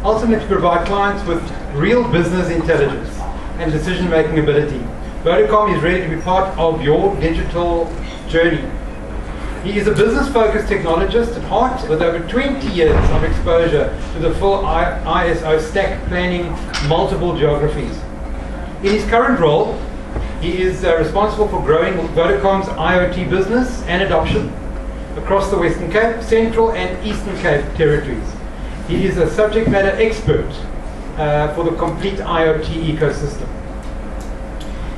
ultimately provide clients with real business intelligence and decision-making ability. Vodacom is ready to be part of your digital journey. He is a business-focused technologist at heart with over 20 years of exposure to the full ISO stack, planning multiple geographies. In his current role, he is responsible for growing Vodacom's IoT business and adoption across the Western Cape, Central and Eastern Cape territories. He is a subject matter expert for the complete IoT ecosystem.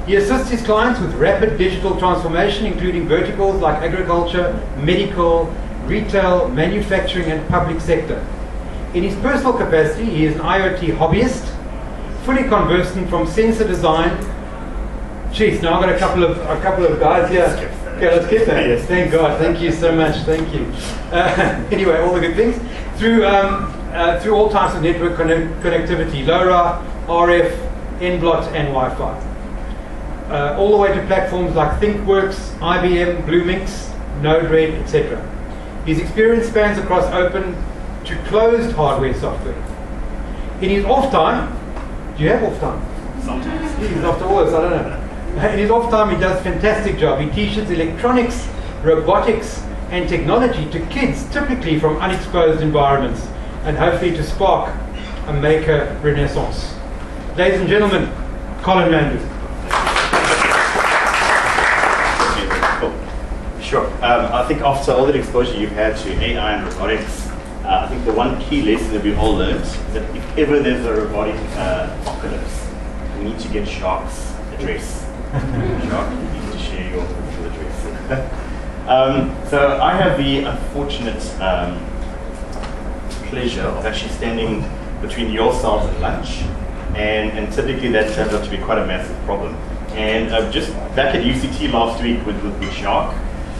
He assists his clients with rapid digital transformation, including verticals like agriculture, medical, retail, manufacturing, and public sector. In his personal capacity, he is an IoT hobbyist, fully conversant from sensor design. Jeez, now I've got a couple of guys here. Okay, let's get that. Yes, thank God. Thank you so much. Thank you. Anyway, all the good things through all types of network connectivity: LoRa, RF, NBLOT, and Wi-Fi. All the way to platforms like ThinkWorks, IBM, Bluemix, Node-RED, etc. His experience spans across open to closed hardware software. In his off time, do you have off time? Sometimes. He's after all this, I don't know. In his off time, he does a fantastic job. He teaches electronics, robotics, and technology to kids, typically from unexposed environments, and hopefully to spark a maker renaissance. Ladies and gentlemen, Collin Mamdoo. Sure. I think after all the exposure you've had to AI and robotics, I think the one key lesson that we've all learned is that if ever there's a robotic apocalypse, we need to get Shark's address. Shark, you need to share your full address. So I have the unfortunate pleasure of actually standing between yourselves and lunch, and typically that turns out to be quite a massive problem. And just back at UCT last week with Shark,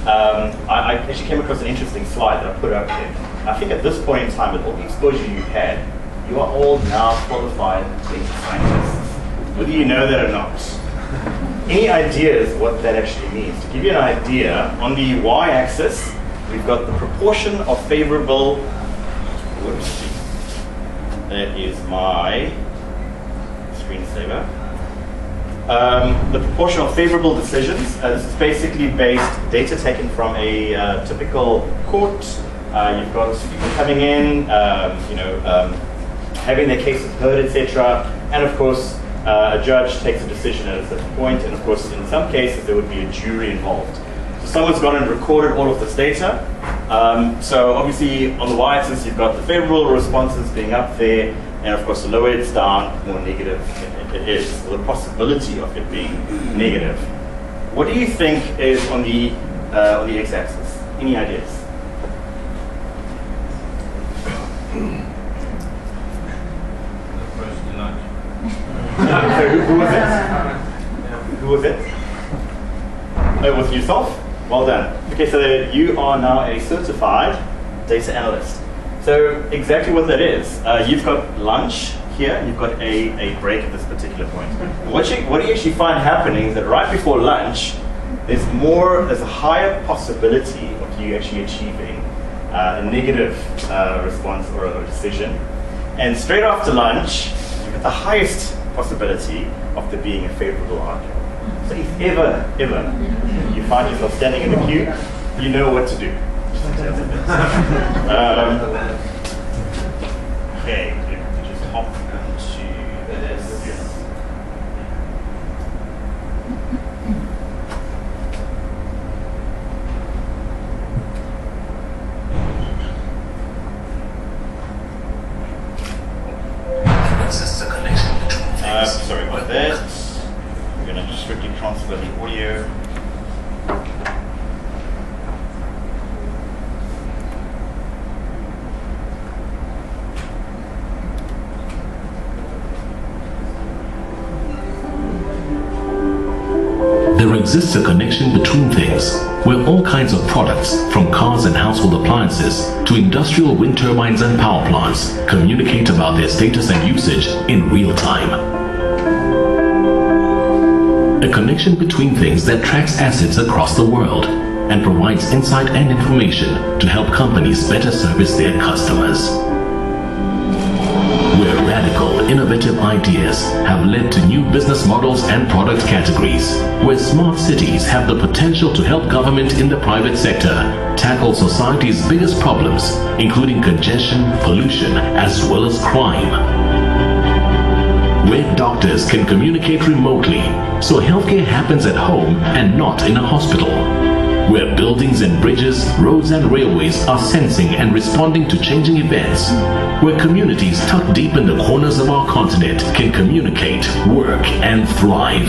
I actually came across an interesting slide that I put up there. I think at this point in time, with all the exposure you've had, you are all now qualified data scientists, whether you know that or not. Any ideas what that actually means? To give you an idea, on the y-axis, we've got the proportion of favorable, whoops, that is my screensaver. The proportion of favorable decisions. This is basically based data taken from a typical court. You've got people coming in, having their cases heard, etc. And of course, a judge takes a decision at a certain point. And of course, in some cases, there would be a jury involved. So someone's gone and recorded all of this data. So obviously, on the y-axis, you've got the favorable responses being up there. And of course, the lower it's down, the more negative it is, or the possibility of it being negative. What do you think is on the x-axis? Any ideas? So who was it? Who was it? It was yourself? Well done. Okay, so you are now a certified data analyst. So exactly what that is, you've got lunch here, you've got a break at this particular point. What do you actually find happening is that right before lunch, there's a higher possibility of you actually achieving a negative response or a decision. And straight after lunch, you've got the highest possibility of there being a favorable outcome. So if ever you find yourself standing in the queue, you know what to do. Okay, we just hop into this. Sorry about that. We're going to just strictly transfer the audio. There exists a connection between things, where all kinds of products, from cars and household appliances to industrial wind turbines and power plants, communicate about their status and usage in real time. A connection between things that tracks assets across the world and provides insight and information to help companies better service their customers. innovative ideas have led to new business models and product categories, where smart cities have the potential to help government in the private sector tackle society's biggest problems, including congestion, pollution, as well as crime. Where doctors can communicate remotely, so healthcare happens at home and not in a hospital. Where buildings and bridges, roads and railways are sensing and responding to changing events. Where communities tucked deep in the corners of our continent can communicate, work and thrive.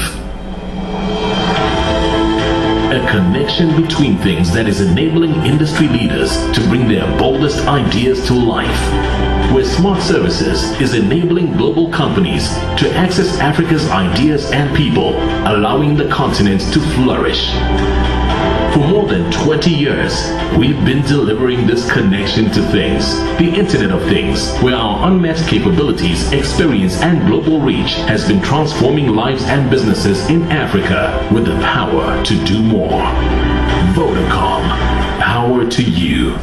A connection between things that is enabling industry leaders to bring their boldest ideas to life. Where smart services is enabling global companies to access Africa's ideas and people, allowing the continent to flourish. For more than 20 years, we've been delivering this connection to things, the Internet of Things, where our unmatched capabilities, experience, and global reach has been transforming lives and businesses in Africa with the power to do more. Vodacom, power to you.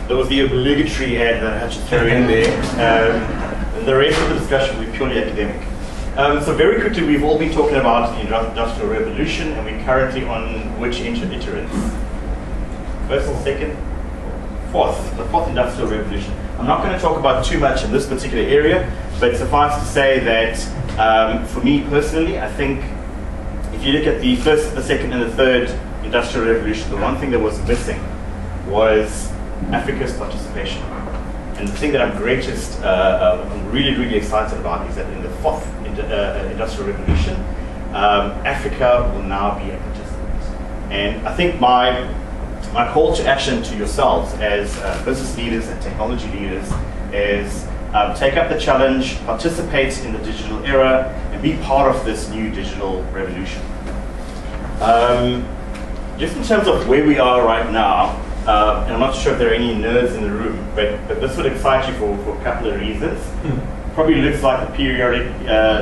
That was the obligatory ad that I had to throw in there. And the rest of the discussion will be purely academic. So very quickly, we've all been talking about the Industrial Revolution, and we're currently on which iterants? First, second, fourth, the fourth Industrial Revolution. I'm not going to talk about too much in this particular area, but suffice to say that for me personally, I think if you look at the first, the second, and the third Industrial Revolution, the one thing that was missing was Africa's participation. And the thing that I'm I'm really excited about is that in the fourth Industrial Revolution, Africa will now be a participant. And I think my call to action to yourselves as business leaders and technology leaders is take up the challenge, participate in the digital era, and be part of this new digital revolution. Just in terms of where we are right now, and I'm not sure if there are any nerds in the room, but this would excite you for a couple of reasons. Probably looks like a periodic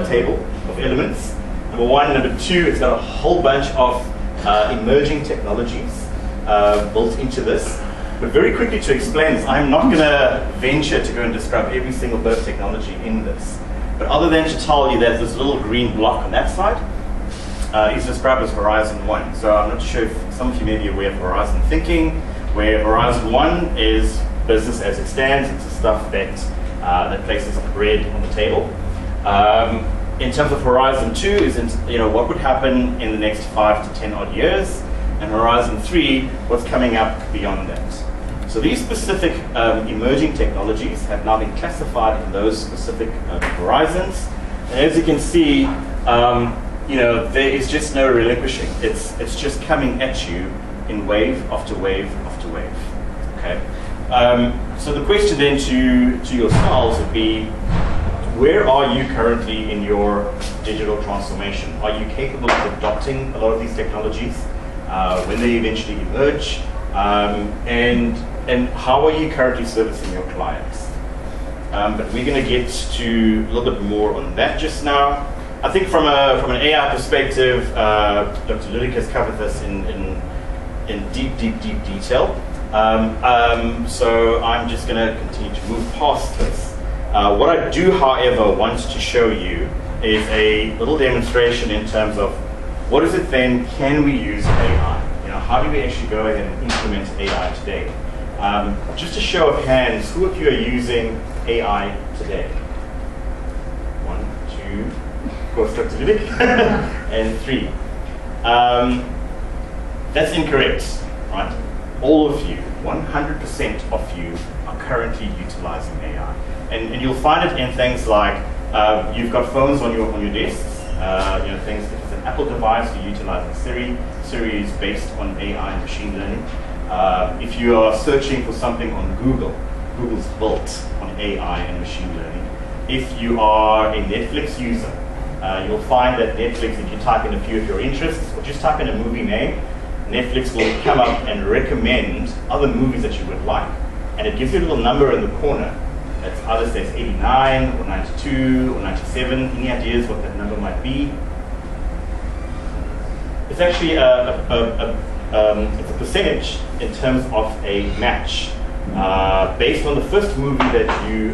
table of elements. Number one. Number two, it's got a whole bunch of emerging technologies built into this. But very quickly to explain this, I'm not going to venture to go and describe every single bit of technology in this. But other than to tell you that this little green block on that side is described as Horizon 1. So I'm not sure if some of you may be aware of Horizon thinking, where Horizon 1 is business as it stands. It's the stuff that places bread on the table. In terms of Horizon 2 is what would happen in the next 5 to 10 odd years, and Horizon 3, what's coming up beyond that. So these specific emerging technologies have now been classified in those specific horizons. And as you can see, there is just no relinquishing. It's just coming at you in wave after wave after wave. Okay. So the question then to yourselves would be, where are you currently in your digital transformation? Are you capable of adopting a lot of these technologies when they eventually emerge? And how are you currently servicing your clients? But we're going to get to a little bit more on that just now. I think from an AI perspective, Dr. Ludik has covered this in deep detail. So I'm just going to continue to move past this. What I do, however, want to show you is a little demonstration in terms of what is it then can we use AI? How do we actually go ahead and implement AI today? Just a show of hands, who of you are using AI today? 1, 2, of course, Dr. Ludik, and 3. That's incorrect, right? All of you, 100% of you are currently utilizing AI. And you'll find it in things like, you've got phones on your desks, things, if it's an Apple device, you're utilizing Siri. Siri is based on AI and machine learning. If you are searching for something on Google, Google's built on AI and machine learning. If you are a Netflix user, you'll find that Netflix, if you type in a few of your interests, or just type in a movie name, Netflix will come up and recommend other movies that you would like. And it gives you a little number in the corner. That's either says 89 or 92 or 97. Any ideas what that number might be? It's actually it's a percentage in terms of a match based on the first movie that you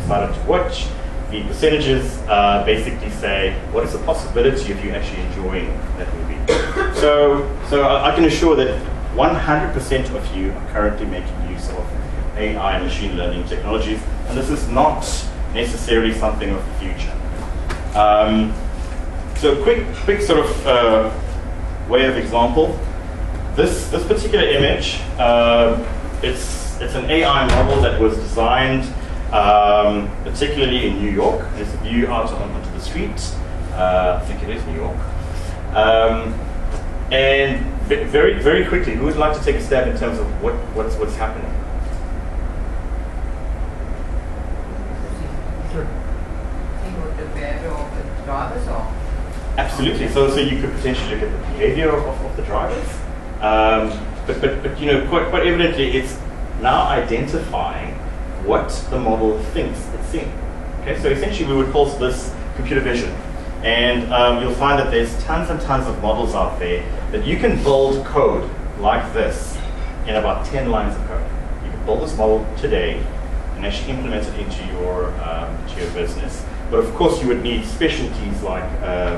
decided to watch. the percentages basically say, what is the possibility of you actually enjoying that movie? So I can assure that 100% of you are currently making use of AI and machine learning technologies, and this is not necessarily something of the future. So quick sort of way of example. This particular image, it's an AI model that was designed particularly in New York. There's a view out onto the street. I think it is New York. And very quickly, who would like to take a stab in terms of what's happening? Absolutely. So you could potentially look at the behavior of the drivers. But you know, quite evidently, it's now identifying what the model thinks it's seeing. Okay, so essentially we would call this computer vision. And you'll find that there's tons and tons of models out there that you can build code like this in about 10 lines of code. You can build this model today and actually implement it into your business. But of course you would need specialties like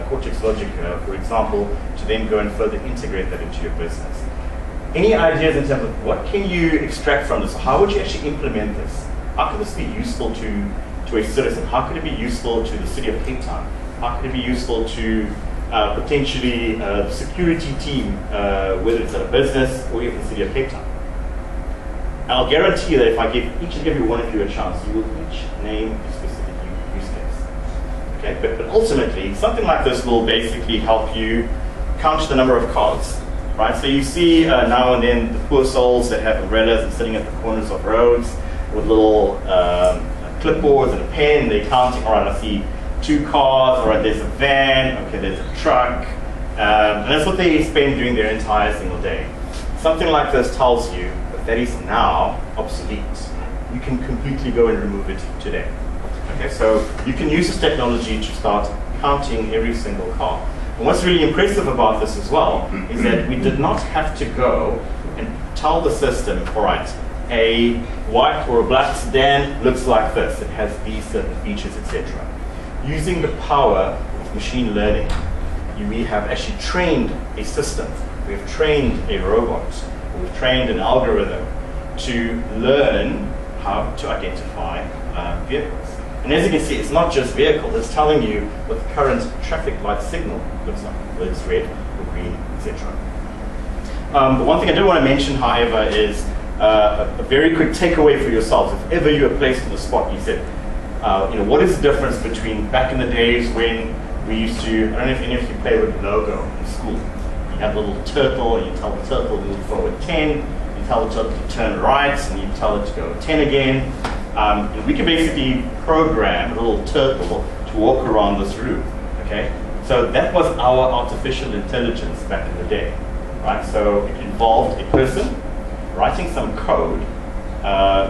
Cortex Logic, for example, to then go and further integrate that into your business. Any ideas in terms of what can you extract from this? How would you actually implement this? How could this be useful to a citizen? How could it be useful to the city of Cape Town? How could it be useful to potentially the security team, whether it's at a business or even the city of Cape Town? And I'll guarantee that if I give each and every one of you a chance, you will each name a specific use case. Okay, but ultimately, something like this will basically help you count the number of cars. Right? So you see now and then the poor souls that have umbrellas and sitting at the corners of roads with little clipboards and a pen. They're counting. All right, I see 2 cars. All right, there's a van. Okay, there's a truck. And that's what they spend doing their entire single day. Something like this tells you that is now obsolete. You can completely go and remove it today. Okay, so you can use this technology to start counting every single car. And what's really impressive about this as well is that we did not have to go and tell the system, all right, a white or a black sedan looks like this. It has these certain features, etc. Using the power of machine learning, we have actually trained a system. We have trained a robot. We've trained an algorithm to learn how to identify vehicles. And as you can see, it's not just vehicles, it's telling you what the current traffic light signal looks like, whether it's red or green, etc. The one thing I do want to mention, however, is a very quick takeaway for yourselves. If ever you are placed in the spot, you said, you know, what is the difference between back in the days when we used to, I don't know if any of you play with Logo in school. You have a little turtle, and you tell the turtle to move forward 10, you tell the turtle to turn right, and you tell it to go 10 again. And we can basically program a little turtle to walk around this room, okay? So that was our artificial intelligence back in the day, right? So it involved a person writing some code,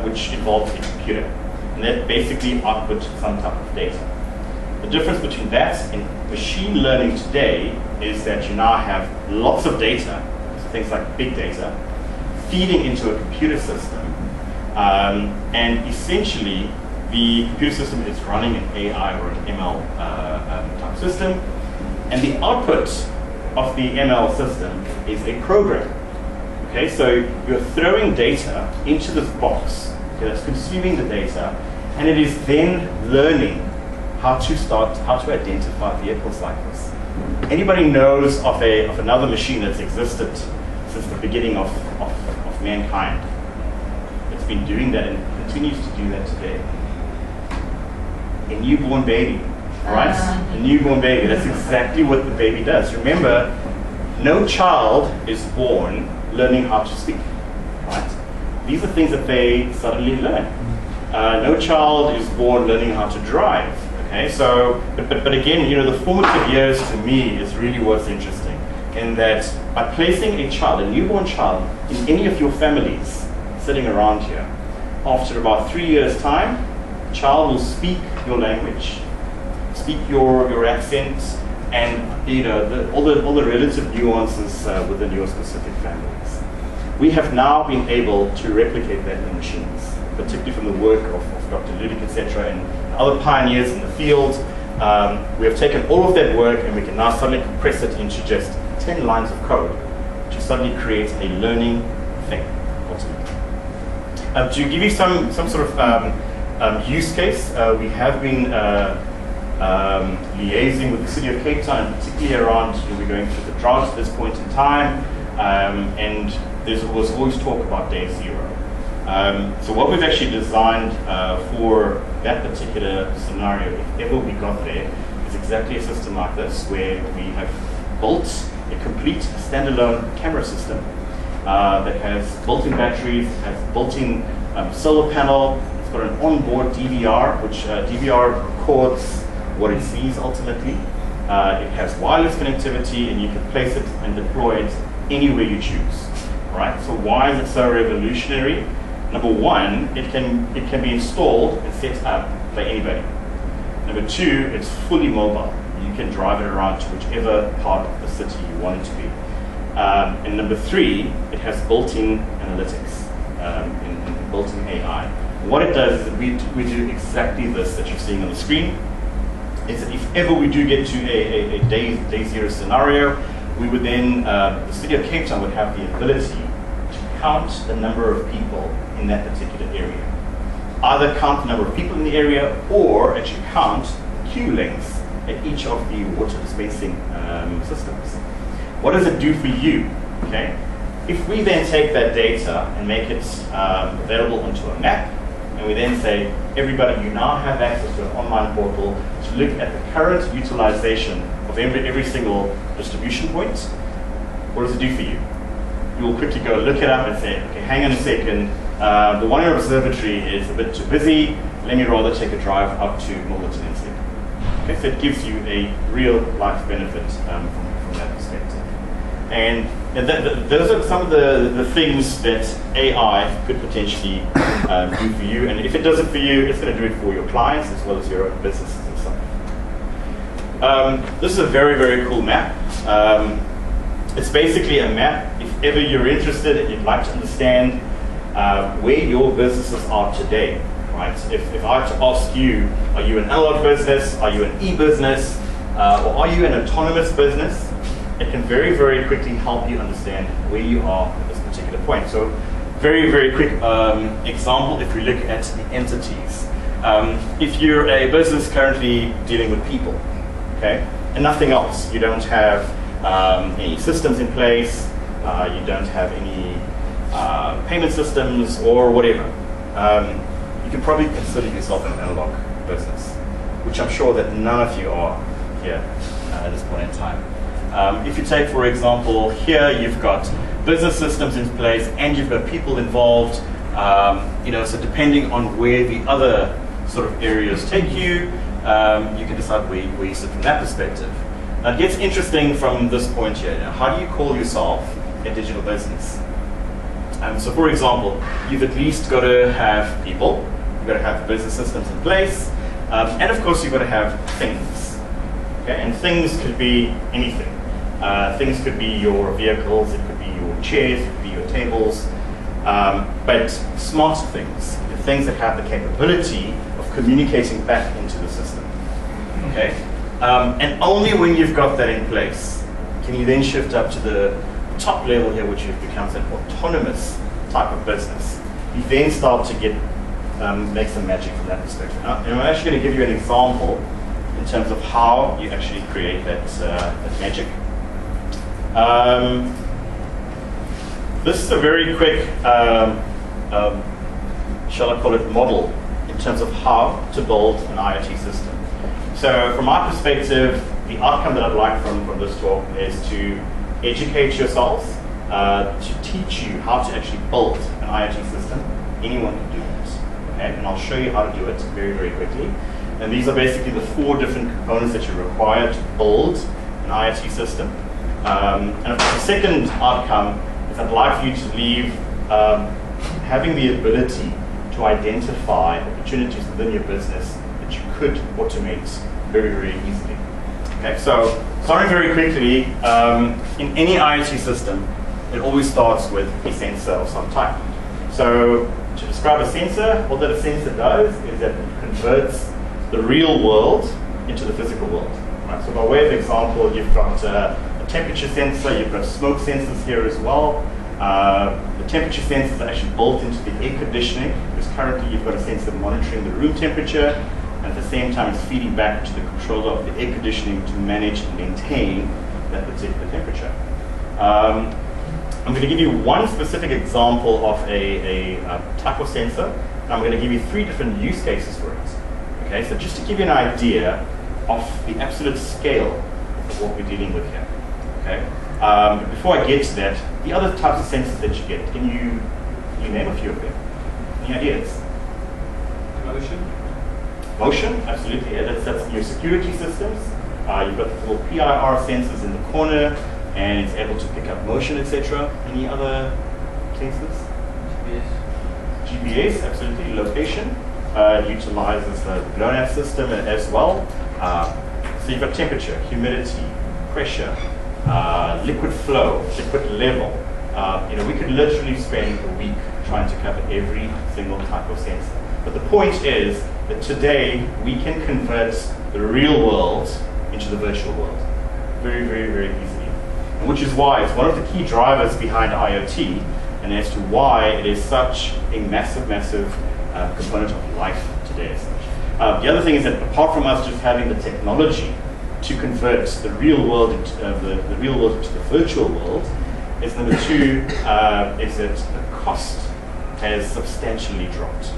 which involved a computer. And that basically output some type of data. The difference between that and machine learning today is that you now have lots of data, so things like big data, feeding into a computer system. And essentially, the computer system is running an AI or an ML type system, and the output of the ML system is a program. Okay, so you're throwing data into this box, okay, that's consuming the data, and it is then learning how to identify vehicles like this. Anybody knows of another machine that's existed since the beginning of mankind? Been doing that and continues to do that today. A newborn baby, right? A newborn baby, that's exactly what the baby does. Remember, no child is born learning how to speak, right? These are things that they suddenly learn. No child is born learning how to drive, okay? So, but again, you know, the formative years to me is really what's interesting, in that by placing a child, a newborn child, in any of your families, sitting around here, after about 3 years' time, the child will speak your language, speak your accent, and you know all the relative nuances within your specific families. We have now been able to replicate that in machines, particularly from the work of Dr. Ludick, etc., and other pioneers in the field. We have taken all of that work and we can now suddenly compress it into just 10 lines of code to suddenly create a learning thing, ultimately. To give you some sort of use case, we have been liaising with the City of Cape Town, particularly around, we're going through the drought at this point in time, and there was always talk about day zero. So what we've actually designed for that particular scenario, if ever we got there, is exactly a system like this, where we have built a complete standalone camera system that has built-in batteries, has built-in solar panel. It's got an onboard DVR, which DVR records what it sees ultimately. It has wireless connectivity, and you can place it and deploy it anywhere you choose. Right? So why is it so revolutionary? Number one, it can be installed and set up by anybody. Number two, it's fully mobile. You can drive it around to whichever part of the city you want it to be. And number three, it has built-in analytics and built-in AI. What it does is that we do exactly this that you're seeing on the screen. Is that if ever we do get to a day zero scenario, we would then, the City of Cape Town would have the ability to count the number of people in that particular area. Either count the number of people in the area or actually count queue lengths at each of the water dispensing systems. What does it do for you? Okay, if we then take that data and make it available onto a map, and we then say, everybody, you now have access to an online portal to look at the current utilization of every single distribution point, what does it do for you? You will quickly go look it up and say, okay, hang on a second, the one-year observatory is a bit too busy, let me rather take a drive up to Milnerton instead. Okay, so it gives you a real life benefit from that perspective. And those are some of the things that AI could potentially do for you. And if it does it for you, it's going to do it for your clients as well as your own businesses and stuff. This is a very, very cool map. It's basically a map. If ever you're interested and you'd like to understand where your businesses are today, right? If I were to ask you, are you an analog business? Are you an e-business? Or are you an autonomous business? It can very, very quickly help you understand where you are at this particular point. So very, very quick example, if we look at the entities. If you're a business currently dealing with people, okay, and nothing else, you don't have any systems in place, you don't have any payment systems or whatever, you can probably consider yourself an analog business, which I'm sure that none of you are here at this point in time. If you take, for example, here you've got business systems in place and you've got people involved, so depending on where the other sort of areas take you, you can decide where you sit from that perspective. Now it gets interesting from this point here. Now, how do you call yourself a digital business? So for example, you've at least got to have people, you've got to have the business systems in place, and of course you've got to have things. Okay? And things could be anything. Things could be your vehicles, it could be your chairs, it could be your tables, but smart things, the things that have the capability of communicating back into the system. Okay? And only when you've got that in place can you then shift up to the top level here, which you've become an autonomous type of business. You then start to get make some magic from that perspective. Now, I'm actually going to give you an example in terms of how you actually create that magic. This is a very quick, shall I call it, model in terms of how to build an IoT system. So from my perspective, the outcome that I'd like from this talk is to educate yourselves, to teach you how to actually build an IoT system. Anyone can do it, okay? And I'll show you how to do it very, very quickly. And these are basically the 4 different components that you require to build an IoT system. And the second outcome is I'd like you to leave having the ability to identify opportunities within your business that you could automate very, very easily. Okay, so starting very quickly, in any IoT system, it always starts with a sensor of some type. So to describe a sensor, what that a sensor does is that it converts the real world into the physical world. Right? So by way of example, you've got a temperature sensor, you've got smoke sensors here as well. The temperature sensors are actually built into the air conditioning, because currently you've got a sensor monitoring the room temperature, and at the same time it's feeding back to the controller of the air conditioning to manage and maintain that particular temperature. I'm going to give you one specific example of a type of sensor, and I'm going to give you 3 different use cases for it. Okay, so just to give you an idea of the absolute scale of what we're dealing with here. Okay. Before I get to that, the other types of sensors that you get, can you name a few of them? Any ideas? Motion. Motion, absolutely. Yeah, that's your security systems. You've got the little PIR sensors in the corner, and it's able to pick up motion, etc. Any other sensors? GPS, absolutely. Location utilizes the GLONASS system as well. So you've got temperature, humidity, pressure, liquid flow, liquid level. We could literally spend a week trying to cover every single type of sensor. But the point is that today we can convert the real world into the virtual world very, very, very easily. And which is why it's one of the key drivers behind IoT, and as to why it is such a massive, massive component of life today as such. The other thing is that apart from us just having the technology to convert the real world into the real world into the virtual world, is number 2 is that the cost has substantially dropped.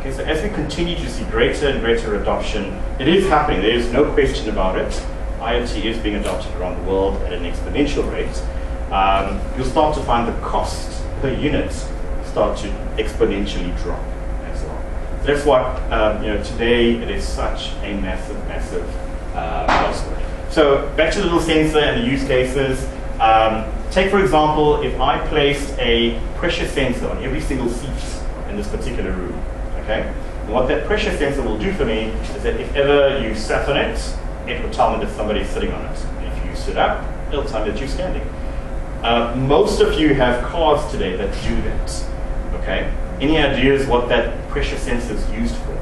Okay, so as we continue to see greater and greater adoption, it is happening. There is no question about it. IoT is being adopted around the world at an exponential rate. You'll start to find the cost per unit start to exponentially drop as well. So that's why today it is such a massive, massive buzzword. So back to the little sensor and the use cases. Take for example, if I placed a pressure sensor on every single seat in this particular room. Okay? And what that pressure sensor will do for me is that if ever you sat on it, it will tell me that somebody's sitting on it. And if you sit up, it'll tell me that you're standing. Most of you have cars today that do that. Okay? Any ideas what that pressure sensor is used for?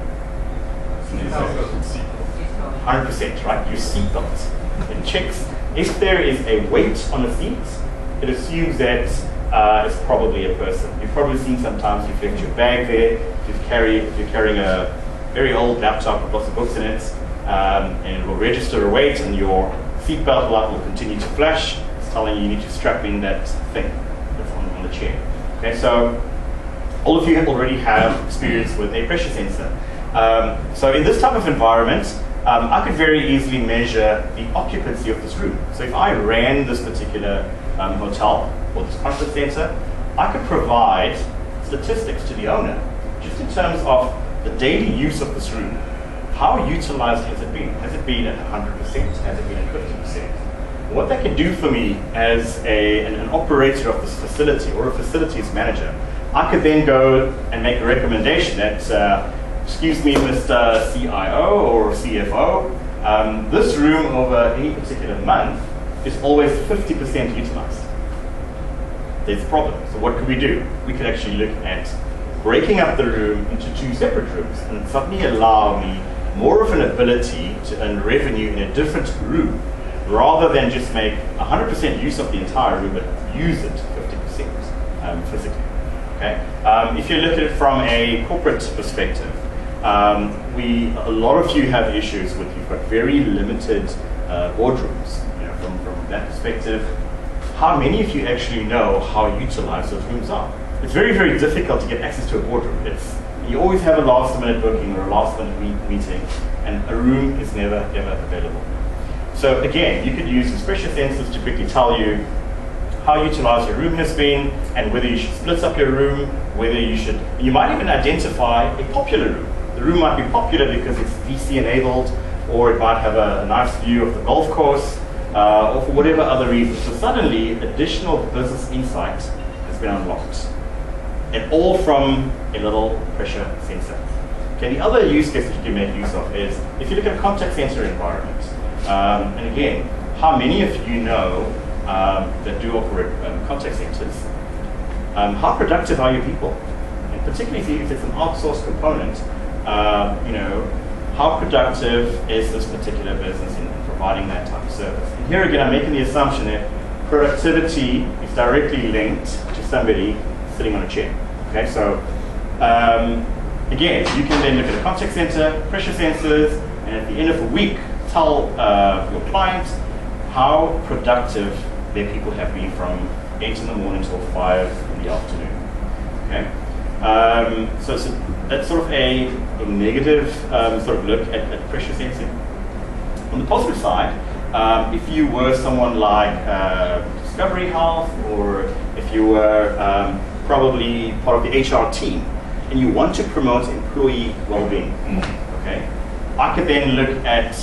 100%, right? Your seatbelt. It checks if there is a weight on the seat. It assumes that it's probably a person. You've probably seen sometimes you've left your bag there. If you're carrying a very old laptop with lots of books in it, and it will register a weight, and your seatbelt light will continue to flash. It's telling you need to strap in that thing that's on the chair. Okay, so all of you already have experience with a pressure sensor. So in this type of environment, I could very easily measure the occupancy of this room. So if I ran this particular hotel or this conference center, I could provide statistics to the owner, just in terms of the daily use of this room. How utilized has it been? Has it been at 100%? Has it been at 50%? What that can do for me as an operator of this facility or a facilities manager, I could then go and make a recommendation that, excuse me, Mr. CIO or CFO, this room over any particular month is always 50% utilized. There's a problem. So what could we do? We could actually look at breaking up the room into 2 separate rooms and suddenly allow me more of an ability to earn revenue in a different room, rather than just make 100% use of the entire room, but use it 50% physically. Okay? If you look at it from a corporate perspective, a lot of you have issues with, you've got very limited boardrooms. From that perspective, how many of you actually know how utilized those rooms are? It's very, very difficult to get access to a boardroom. You always have a last-minute booking or a last-minute meeting, and a room is never, ever available. So again, you could use these pressure sensors to quickly tell you how utilized your room has been, and whether you should split up your room, whether you might even identify a popular room. The room might be popular because it's VC enabled, or it might have a nice view of the golf course, or for whatever other reason. So suddenly, additional business insight has been unlocked. And all from a little pressure sensor. Okay, the other use case that you can make use of is, if you look at a contact center environment, and again, how many of you know that do operate contact centers, how productive are your people? And particularly if it's an outsourced component, how productive is this particular business in providing that type of service. And here again, I'm making the assumption that productivity is directly linked to somebody sitting on a chair. Okay, so again, you can then look at a contact center, pressure sensors, and at the end of a week, tell your client how productive their people have been from 8 in the morning till 5 in the afternoon. Okay, so that's sort of a negative sort of look at pressure sensing. On the positive side, if you were someone like Discovery Health, or if you were probably part of the HR team, and you want to promote employee well-being, okay, I could then look at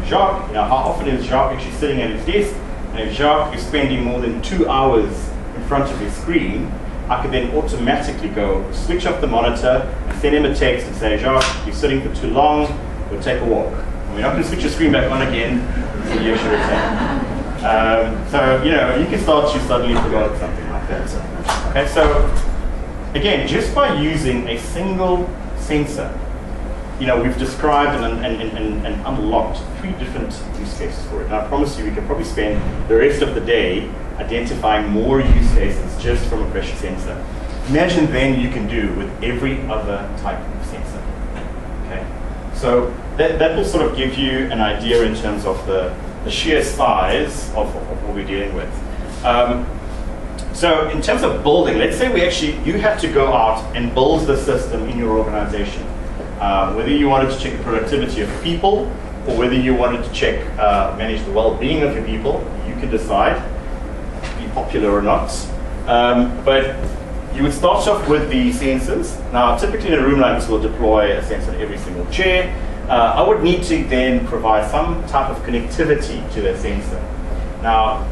Jacques. You know, how often is Jacques actually sitting at his desk? And if Jacques is spending more than 2 hours in front of his screen, I could then automatically go switch off the monitor and send him a text and say, Jacques, you're sitting for too long, we'll take a walk. And we're not going to switch your screen back on again until you actually return. So, you know, you can start to suddenly promote something like that. Okay, so again, just by using a single sensor, you know, we've described and unlocked 3 different use cases for it. And I promise you, we can probably spend the rest of the day identifying more use cases just from a pressure sensor. Imagine then you can do with every other type of sensor. Okay, so that will sort of give you an idea in terms of the sheer size of what we're dealing with. So in terms of building, let's say you have to go out and build the system in your organization. Whether you wanted to check the productivity of people, or whether you wanted to check, manage the well-being of your people, you can decide, be popular or not. But you would start off with the sensors. Now, typically in a room like this, we'll deploy a sensor in every single chair. I would need to then provide some type of connectivity to that sensor. Now,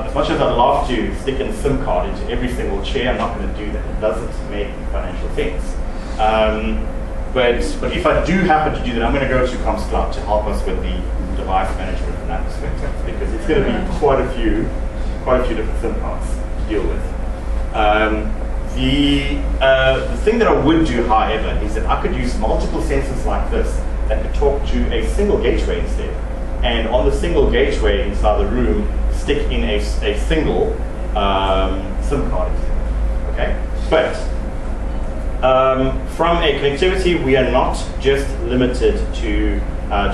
as much as I'd love to stick in a SIM card into every single chair, I'm not going to do that. It doesn't make financial sense. But if I do happen to do that, I'm going to go to Comms Cloud to help us with the device management from that perspective, because it's going to be quite a few different SIM cards to deal with. The thing that I would do, however, is that I could use multiple sensors like this that could talk to a single gateway instead. And on the single gateway inside the room, stick in a single SIM card. Okay? But from a connectivity, we are not just limited to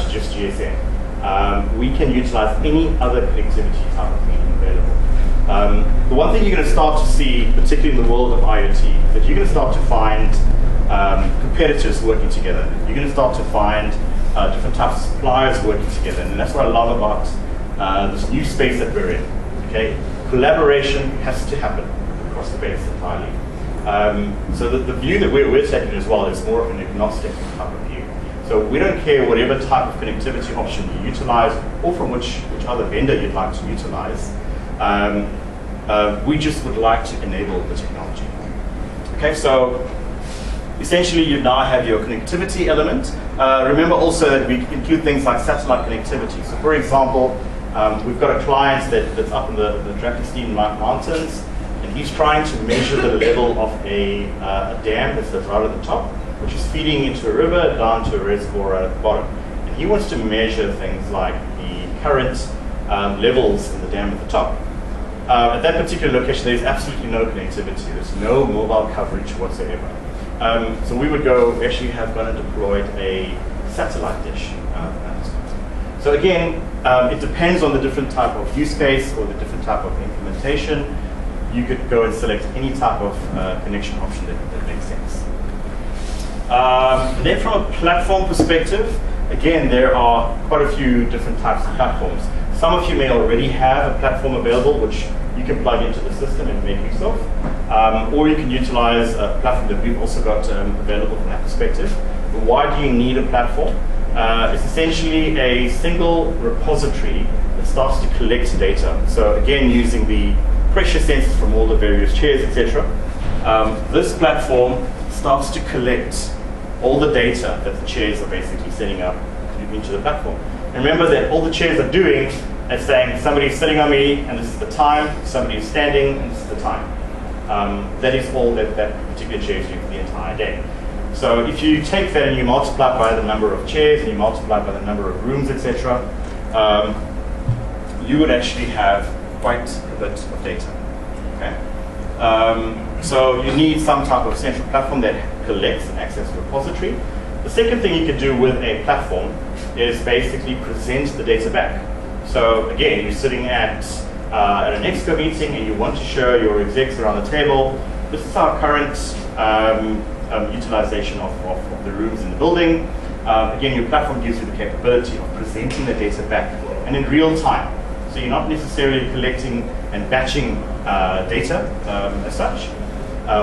just GSM. We can utilize any other connectivity type of medium available. The one thing you're going to start to see, particularly in the world of IoT, is that you're going to start to find competitors working together. You're going to start to find different types of suppliers working together, and that's what I love about this new space that we're in. Okay, collaboration has to happen across the base entirely. So the view that we're taking as well is more of an agnostic type of view. So we don't care whatever type of connectivity option you utilize, or from which other vendor you'd like to utilize. We just would like to enable the technology. Okay, so essentially you now have your connectivity element. Remember also that we include things like satellite connectivity. So for example, we've got a client that's up in the Drakenstein Mountains, and he's trying to measure the level of a dam that's right at the top, which is feeding into a river down to a reservoir at the bottom. And he wants to measure things like the current levels in the dam at the top. At that particular location, there's absolutely no connectivity. There's no mobile coverage whatsoever. So we would actually have gone and deployed a satellite dish. So again, it depends on the different type of use case or the different type of implementation. You could go and select any type of connection option that makes sense. Then from a platform perspective, again, there are quite a few different types of platforms. Some of you may already have a platform available which you can plug into the system and make use of. Or you can utilize a platform that we've also got available from that perspective. But why do you need a platform? It's essentially a single repository that starts to collect data. So again, using the pressure sensors from all the various chairs, etc. This platform starts to collect all the data that the chairs are basically setting up into the platform. And remember that all the chairs are doing is saying somebody is sitting on me and this is the time, somebody is standing and this is the time. That is all that particular chair is doing for the entire day. So if you take that and you multiply it by the number of chairs and you multiply it by the number of rooms, etc., you would actually have quite a bit of data. Okay? So you need some type of central platform that collects and acts as a repository. The second thing you could do with a platform is basically present the data back. So again, you're sitting at an exco meeting and you want to show your execs around the table, this is our current utilization of the rooms in the building. Again, your platform gives you the capability of presenting the data back and in real time. So you're not necessarily collecting and batching data as such.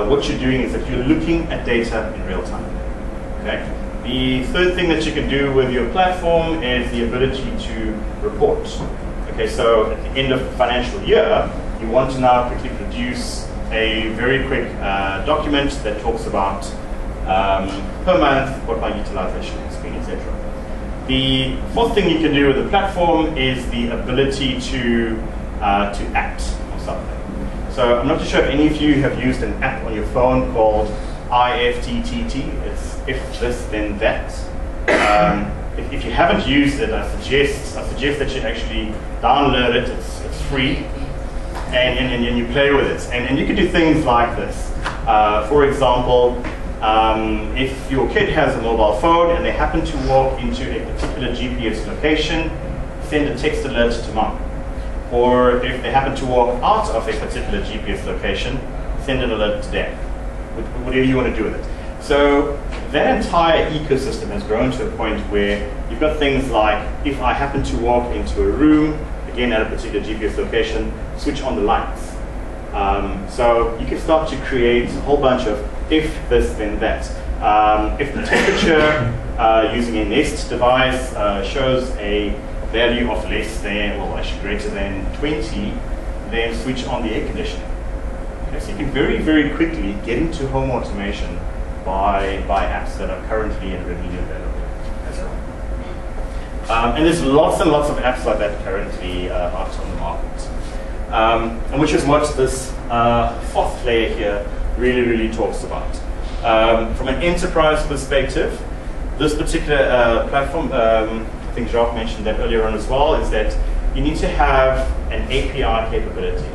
What you're doing is that you're looking at data in real time. Okay? The third thing that you can do with your platform is the ability to report. Okay, so at the end of the financial year, you want to now quickly produce a very quick document that talks about per month what my utilization has been, etc. The fourth thing you can do with the platform is the ability to act on something. So I'm not too sure if any of you have used an app on your phone called IFTTT. It's if this then that. If you haven't used it, I suggest that you actually download it. It's free, and you play with it. And you can do things like this. For example, if your kid has a mobile phone and they happen to walk into a particular GPS location, send a text alert to mom. Or if they happen to walk out of a particular GPS location, send an alert to dad. Whatever you want to do with it. So that entire ecosystem has grown to a point where you've got things like, if I happen to walk into a room, again at a particular GPS location, switch on the lights. So you can start to create a whole bunch of if this, then that. If the temperature using a Nest device shows a value of less than, well actually greater than 20, then switch on the air conditioning. Okay, so you can very, very quickly get into home automation by apps that are currently and readily available as well. And there's lots and lots of apps like that currently out on the market. And which is what this fourth layer here really, really talks about. From an enterprise perspective, this particular platform, I think Jacques mentioned that earlier on as well, is that you need to have an API capability.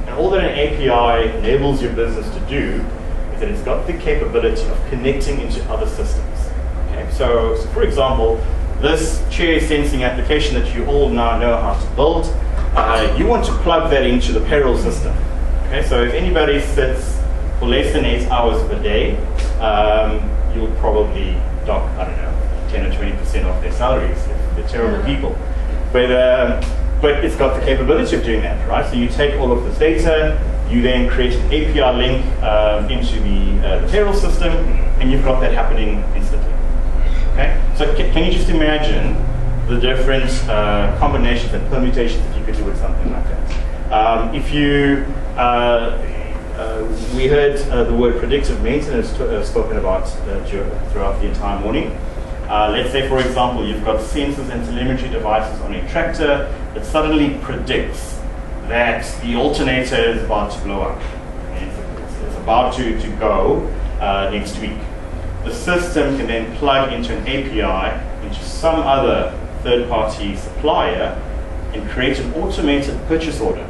And all that an API enables your business to do is that it's got the capability of connecting into other systems. Okay? So for example, this chair sensing application that you all now know how to build, you want to plug that into the payroll system. Okay? So if anybody sits for less than 8 hours per day, you'll probably dock, I don't know, 10 or 20% off their salaries if they're terrible people. But it's got the capability of doing that, right? So you take all of this data, you then create an API link into the payroll system, and you've got that happening instantly. Okay? So can you just imagine the different combinations and permutations that you could do with something like that? We heard the word predictive maintenance spoken about throughout the entire morning. Let's say, for example, you've got sensors and telemetry devices on a tractor that suddenly predicts that the alternator is about to blow up. It's about to go next week. The system can then plug into an API into some other third-party supplier and create an automated purchase order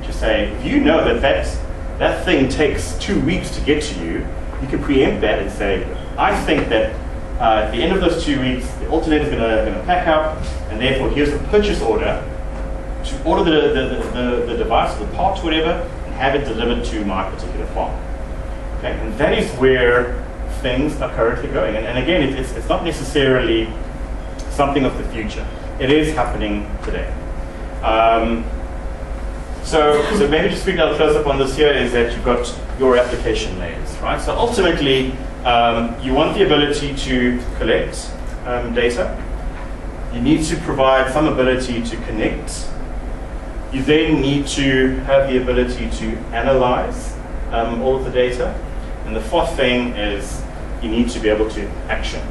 to say, if you know that thing takes 2 weeks to get to you, you can preempt that and say, I think that at the end of those 2 weeks, the alternator is going to pack up, and therefore here's a purchase order to order the device, the part, whatever, and have it delivered to my particular farm. Okay, and that is where things are currently going. And again, it's not necessarily something of the future. It is happening today. So maybe just quickly I'll close up on this here is that you've got your application layers, right? So ultimately, you want the ability to collect data. You need to provide some ability to connect. You then need to have the ability to analyze all of the data. And the fourth thing is you need to be able to action.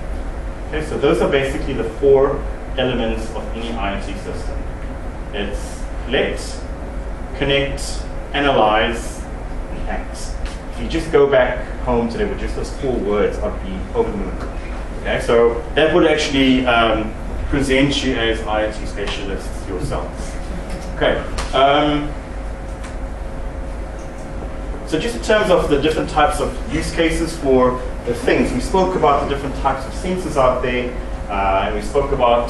Okay, so those are basically the 4 elements of any IoT system. It's collect, connect, analyze, and act. if you just go back home today with just those 4 words, I'd be over the moon. Okay, so that would actually present you as IoT specialists yourselves. Okay. So just in terms of the different types of use cases for the things, we spoke about the different types of sensors out there, and we spoke about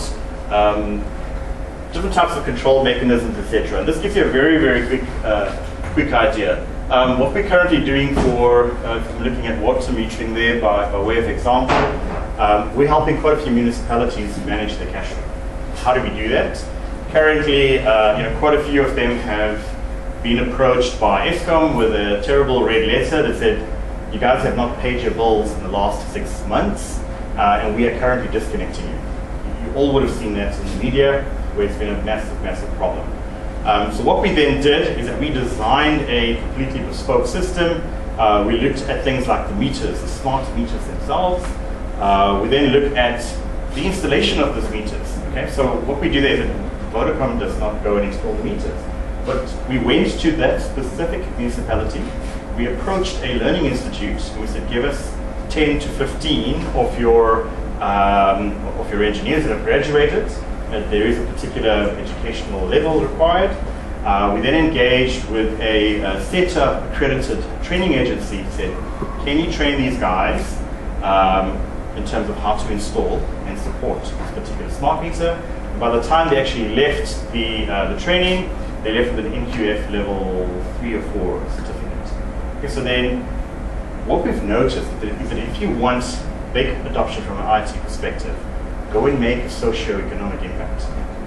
different types of control mechanisms, etc. And this gives you a very, very quick idea. What we're currently doing for looking at water metering there by way of example, we're helping quite a few municipalities manage their cash flow. How do we do that? Currently, quite a few of them have been approached by Eskom with a terrible red letter that said, you guys have not paid your bills in the last 6 months, and we are currently disconnecting you. You all would have seen that in the media, where it's been a massive, massive problem. So what we then did is that we designed a completely bespoke system. We looked at things like the meters, the smart meters themselves. We then looked at the installation of those meters. Okay, so what we do there is that Vodacom does not go and install the meters, but we went to that specific municipality. We approached a learning institute and we said, give us 10 to 15 of your engineers that have graduated. There is a particular educational level required. We then engaged with a set-up accredited training agency. Said, can you train these guys in terms of how to install and support this particular smart meter? And by the time they actually left the training, they left with an NQF level 3 or 4 certificate. Okay, so then what we've noticed is that if you want big adoption from an IT perspective, go and make a socio-economic impact.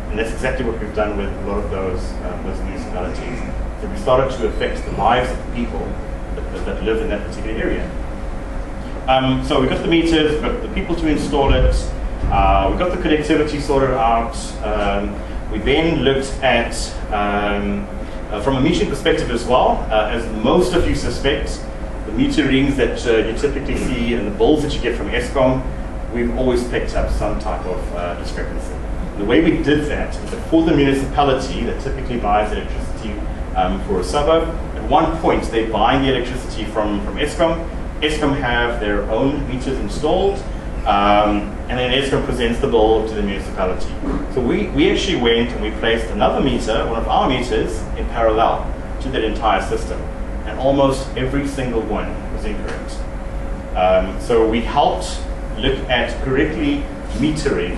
And that's exactly what we've done with a lot of those municipalities. So we started to affect the lives of the people that live in that particular area. So we got the meters, we got the people to install it, we got the connectivity sorted out. We then looked at, from a metering perspective as well, as most of you suspect, the meter readings that you typically see and the bills that you get from Eskom, we've always picked up some type of discrepancy. The way we did that is that for the municipality that typically buys electricity for a suburb, at one point they're buying the electricity from Eskom. Eskom have their own meters installed, and then Eskom presents the bill to the municipality. So we actually went and we placed another meter, one of our meters, in parallel to that entire system. And almost every single one was incorrect. So we helped look at correctly metering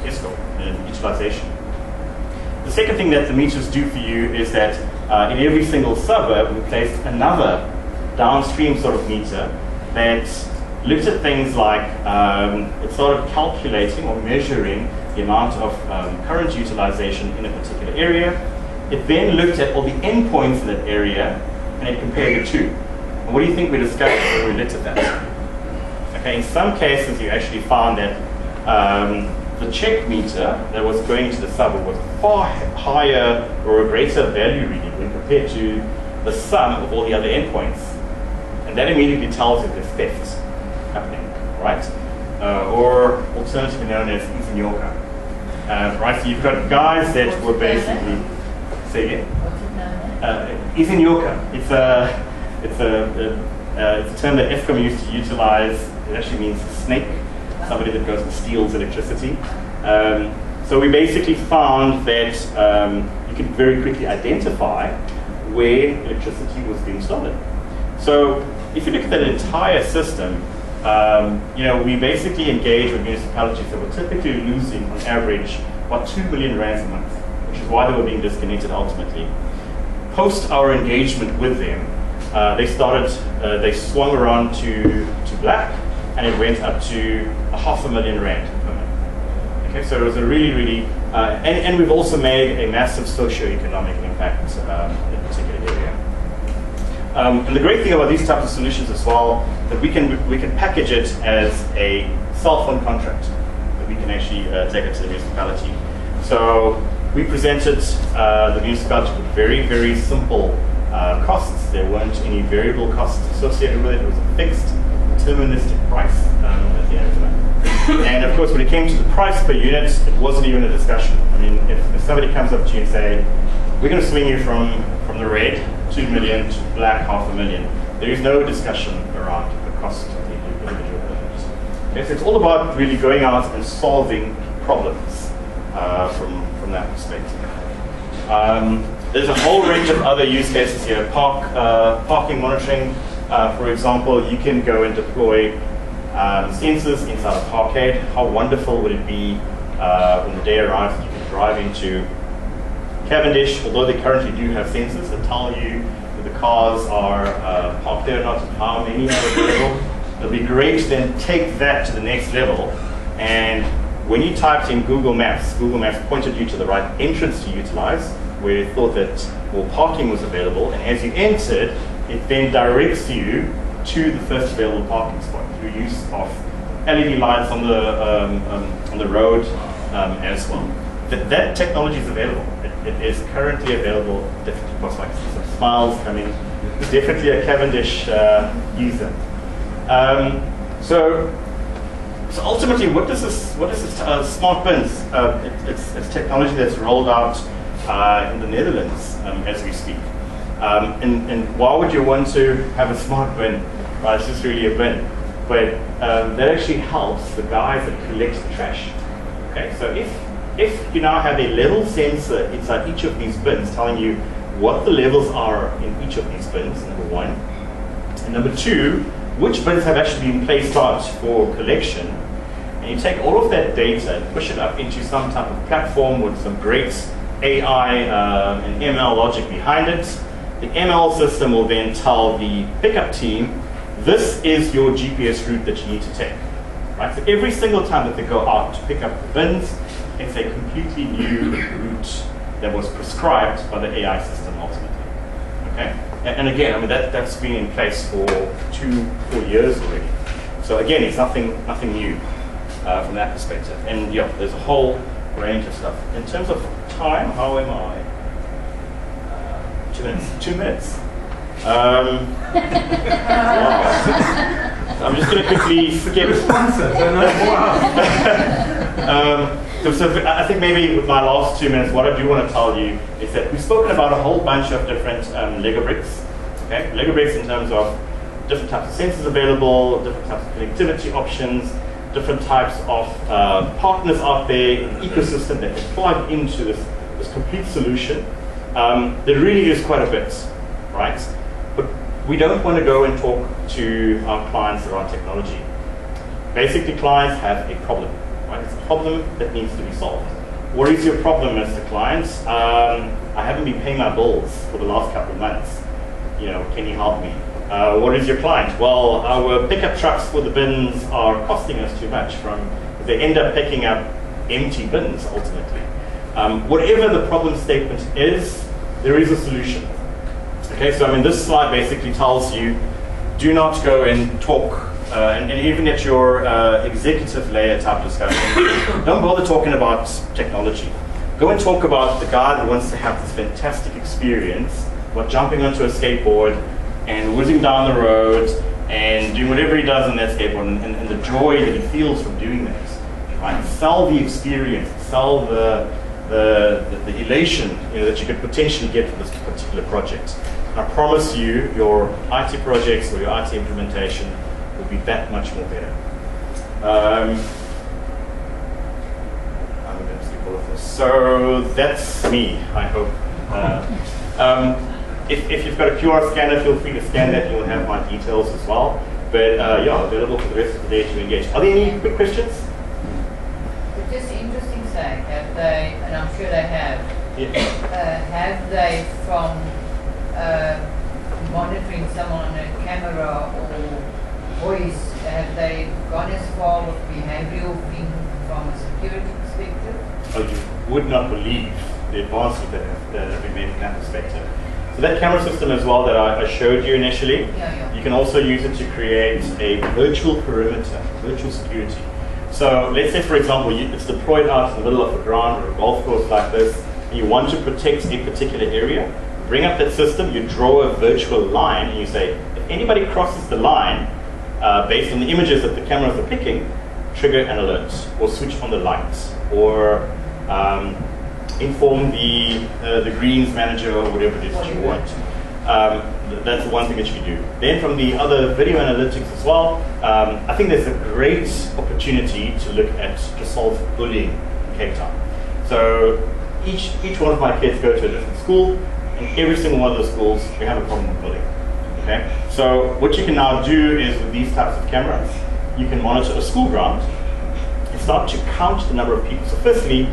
Eskom and utilization. The second thing that the meters do for you is that in every single suburb we placed another downstream sort of meter that looked at things like it started calculating or measuring the amount of current utilization in a particular area. It then looked at all the endpoints in that area and it compared the two. And what do you think we discovered when we looked at that? Okay, in some cases you actually found that the check meter that was going to the suburb was far higher or a greater value reading when compared to the sum of all the other endpoints. And that immediately tells you there's theft happening, right? Or alternatively known as Izinyoka. Right, so you've got guys that were basically, say again? Izinyoka. It's a term that Eskom used to utilize. It actually means snake, somebody that goes and steals electricity. So we basically found that you could very quickly identify where electricity was being stolen. So if you look at that entire system, we basically engage with municipalities that were typically losing on average about 2 million rands a month, which is why they were being disconnected ultimately. Post our engagement with them, they swung around to black, and it went up to 500,000 rand per month. Okay, so it was a really, and we've also made a massive socio-economic impact in a particular area. And the great thing about these types of solutions as well, that we can package it as a cell phone contract that we can actually take it to the municipality. So we presented the municipality with very, very simple costs. There weren't any variable costs associated with it. It was a fixed, deterministic price at the end of the month. And of course, when it came to the price per unit, it wasn't even a discussion. I mean, if somebody comes up to you and say, we're going to swing you from the red 2 million to black 500,000. There is no discussion around the cost of the individual buildings. Okay, so it's all about really going out and solving problems from that perspective. There's a whole range of other use cases here. Parking monitoring, for example, you can go and deploy sensors inside a parkade. How wonderful would it be when the day arrives that you can drive into Cavendish, although they currently do have sensors that tell you that the cars are parked there or not, and how many are available. It'll be great to then take that to the next level, and when you typed in Google Maps pointed you to the right entrance to utilize, where it thought that more parking was available, and as you entered, it then directs you to the first available parking spot through use of LED lights on the road as well. That technology is available. It is currently available. Definitely looks like some smiles coming. Definitely a Cavendish user. So ultimately, what is this smart bins? It's technology that's rolled out in the Netherlands as we speak. And why would you want to have a smart bin? Well, it's just really a bin. But that actually helps the guys that collect the trash. Okay, so if you now have a level sensor inside each of these bins telling you what the levels are in each of these bins, number one, and number two, which bins have actually been placed out for collection, and you take all of that data and push it up into some type of platform with some great AI and ML logic behind it, the ML system will then tell the pickup team, this is your GPS route that you need to take. Right? So every single time that they go out to pick up the bins, it's a completely new route that was prescribed by the AI system ultimately. Okay? And again, I mean that's been in place for 4 years already. So again, it's nothing new from that perspective. And yeah, there's a whole range of stuff. In terms of time, how am I? 2 minutes. 2 minutes. Wow. I'm just going to quickly skip. So I think maybe with my last 2 minutes, what I do want to tell you is that we've spoken about a whole bunch of different Lego bricks. Okay, Lego bricks in terms of different types of sensors available, different types of connectivity options, different types of partners out there, an ecosystem that can plug into this complete solution. There really is quite a bit, right? But we don't want to go and talk to our clients around technology. Basically, clients have a problem. Right? It's a problem that needs to be solved. What is your problem, Mr. Client? I haven't been paying my bills for the last couple of months. You know, can you help me? What is your client? Well, our pickup trucks for the bins are costing us too much. They end up picking up empty bins ultimately. Whatever the problem statement is, there is a solution. Okay, so I mean, this slide basically tells you, do not go and talk. And even at your executive layer type discussion, don't bother talking about technology. Go and talk about the guy that wants to have this fantastic experience about jumping onto a skateboard and whizzing down the road and doing whatever he does on that skateboard and the joy that he feels from doing that. Right? Sell the experience, sell the elation that you could potentially get from this particular project. And I promise you, your IT projects or your IT implementation will be that much more better. I'm going to skip all of this. So that's me, I hope. If you've got a QR scanner, feel free to scan that. You'll have my details as well. But yeah, available for the rest of the day to engage. Are there any quick questions? But just interesting sake, have they, and I'm sure they have, have they from monitoring someone on a camera or voice, have they gone as far with behavioral thing from a security perspective? Oh, you would not believe the advances that have been made from that perspective. So that camera system as well that I showed you initially, you can also use it to create a virtual perimeter, virtual security. So let's say, for example, it's deployed out in the middle of a ground or a golf course like this, and you want to protect a particular area. Bring up that system, you draw a virtual line, and you say, if anybody crosses the line, based on the images that the cameras are picking, trigger an alert, or switch on the lights, or inform the greens manager or whatever it is that you want. That's one thing that you can do. Then from the other video analytics as well, I think there's a great opportunity to look at to solve bullying in Cape Town. So each one of my kids go to a different school, and every single one of those schools, we have a problem with bullying. Okay? So what you can now do is with these types of cameras, you can monitor a school ground and start to count the number of people. So firstly,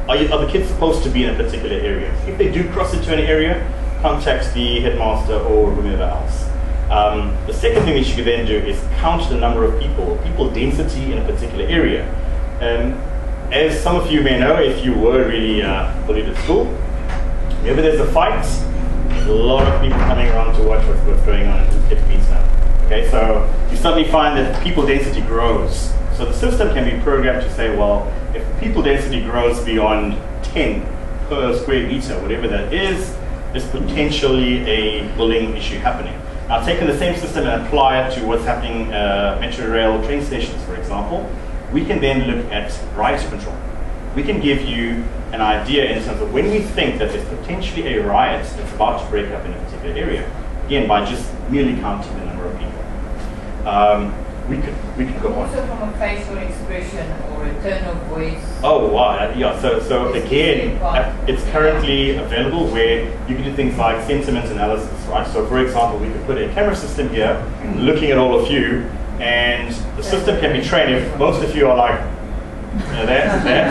are the kids supposed to be in a particular area? If they do cross into an area, contact the headmaster or whomever else. The second thing that you can then do is count the number of people density in a particular area. As some of you may know, if you were really bullied at school, whenever there's a fight, there's a lot of people coming around to watch what's going on and who gets beaten up. Okay, so you suddenly find that people density grows. So the system can be programmed to say, well, if people density grows beyond 10 per square meter, whatever that is, there's potentially a bullying issue happening. Now, taking the same system and apply it to what's happening metro rail train stations, for example, we can then look at riot control. We can give you an idea in terms of when we think that there's potentially a riot that's about to break up in a particular area, again, by just merely counting the number of people. We could go on. Also from a facial expression or a tone of voice. Oh wow, yeah. So again, it's currently available where you can do things like sentiment analysis, right? So for example, we could put a camera system here, looking at all of you, and the system can be trained. If most of you are like, that's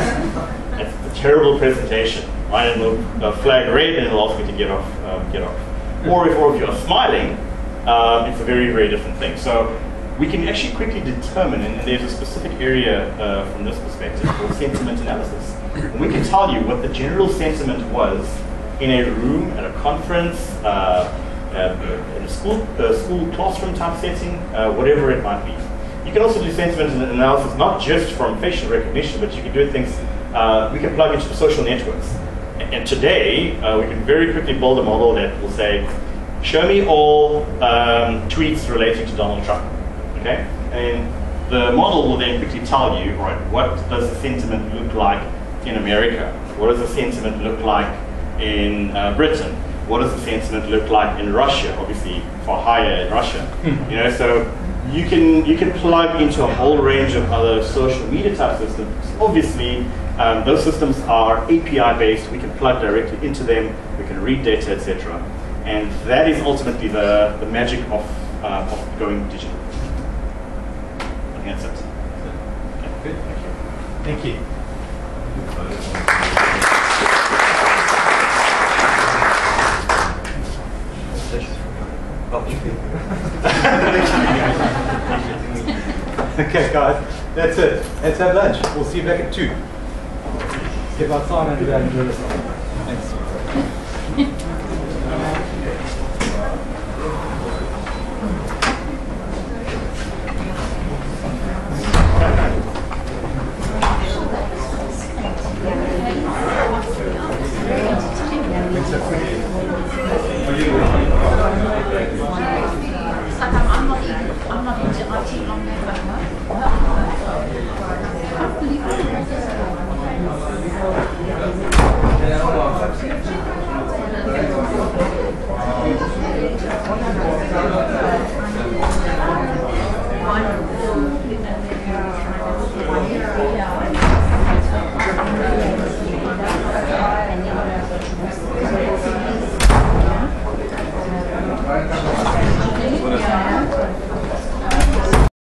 a terrible presentation, right? And it'll flag red, and it'll ask me to get off. Or if all of you are smiling, it's a very, very different thing. So we can actually quickly determine, and there's a specific area from this perspective called sentiment analysis. And we can tell you what the general sentiment was in a room, at a conference, in a school classroom type setting, whatever it might be. You can also do sentiment analysis not just from facial recognition, but you can do things, we can plug into the social networks. And today, we can very quickly build a model that will say, show me all tweets relating to Donald Trump. Okay, and the model will then quickly tell you, right, what does the sentiment look like in America? What does the sentiment look like in Britain? What does the sentiment look like in Russia? Obviously, far higher in Russia. You know, so you can plug into a whole range of other social media type systems. Obviously, those systems are API based. We can plug directly into them. We can read data, etc. And that is ultimately the magic of going digital. That's it. Okay. Good. Thank you. Okay, guys, that's it. Let's have lunch. We'll see you back at 2. Step outside and enjoy yourself. Thanks.